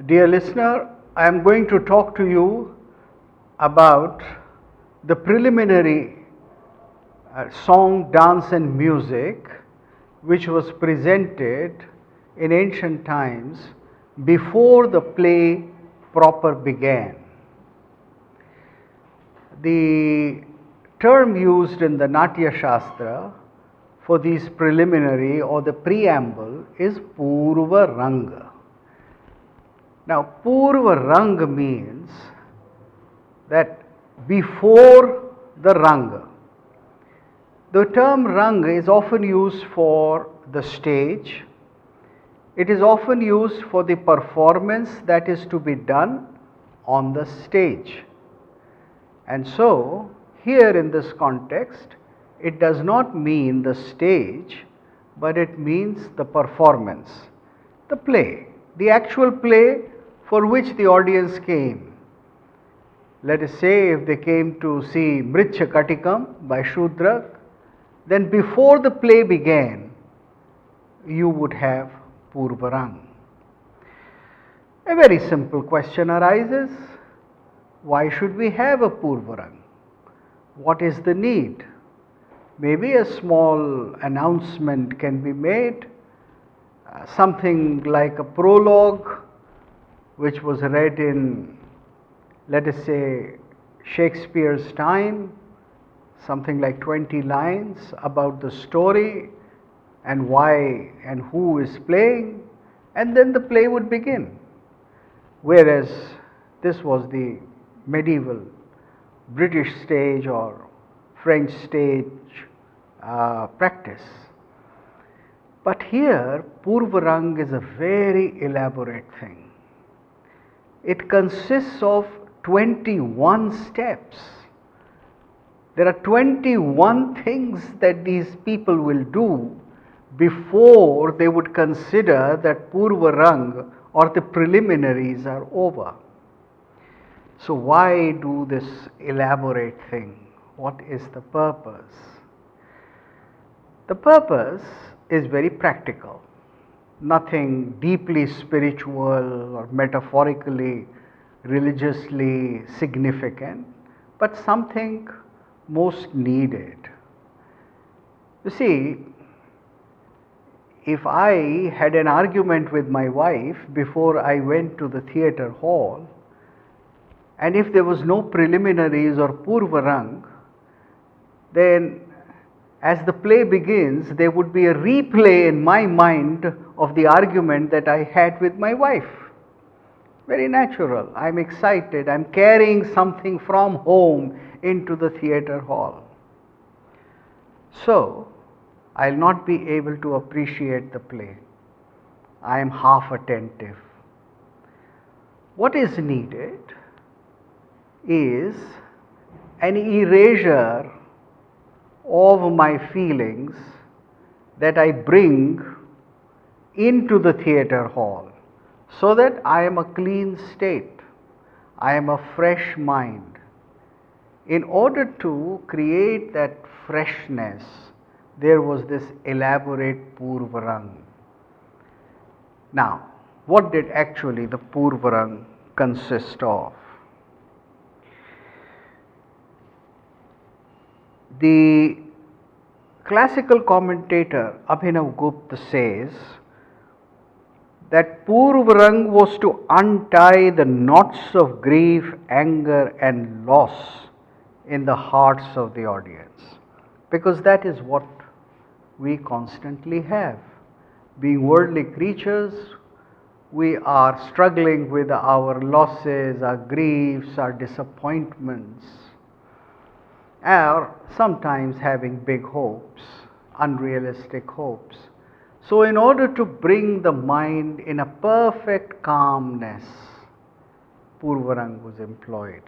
Dear listener, I am going to talk to you about the preliminary song, dance and music which was presented in ancient times before the play proper began. The term used in the Natyashastra for these preliminary or the preamble is Poorvaranga. Now, Poorvaranga means that before the Ranga. The term Ranga is often used for the stage. It is often used for the performance that is to be done on the stage. And so, here in this context, it does not mean the stage, but it means the performance, the play, the actual play for which the audience came. Let us say if they came to see Mricha Katikam by Shudrak, then before the play began, you would have Poorvaranga. A very simple question arises, why should we have a Poorvaranga? What is the need? Maybe a small announcement can be made, something like a prologue which was read in, let us say, Shakespeare's time, something like 20 lines about the story and why and who is playing, and then the play would begin. Whereas this was the medieval British stage or French stage practice. But here, Poorvaranga is a very elaborate thing. It consists of 21 steps. There are 21 things that these people will do before they would consider that Poorvaranga or the preliminaries are over. So why do this elaborate thing? What is the purpose? The purpose is very practical. Nothing deeply spiritual or metaphorically, religiously significant, but something most needed. You see, if I had an argument with my wife before I went to the theatre hall, and if there was no preliminaries or Poorvaranga, then as the play begins, there would be a replay in my mind of the argument that I had with my wife. Very natural. I'm excited. I'm carrying something from home into the theatre hall. So, I'll not be able to appreciate the play. I am half attentive. What is needed is an erasure of my feelings that I bring into the theatre hall, so that I am a clean state, I am a fresh mind. In order to create that freshness, there was this elaborate Poorvaranga. Now, what did actually the Poorvaranga consist of? The classical commentator Bharat Gupt says that Poorvaranga was to untie the knots of grief, anger and loss in the hearts of the audience, because that is what we constantly have. Being worldly creatures, we are struggling with our losses, our griefs, our disappointments, or sometimes having big hopes, unrealistic hopes. So in order to bring the mind in a perfect calmness, Poorvaranga was employed.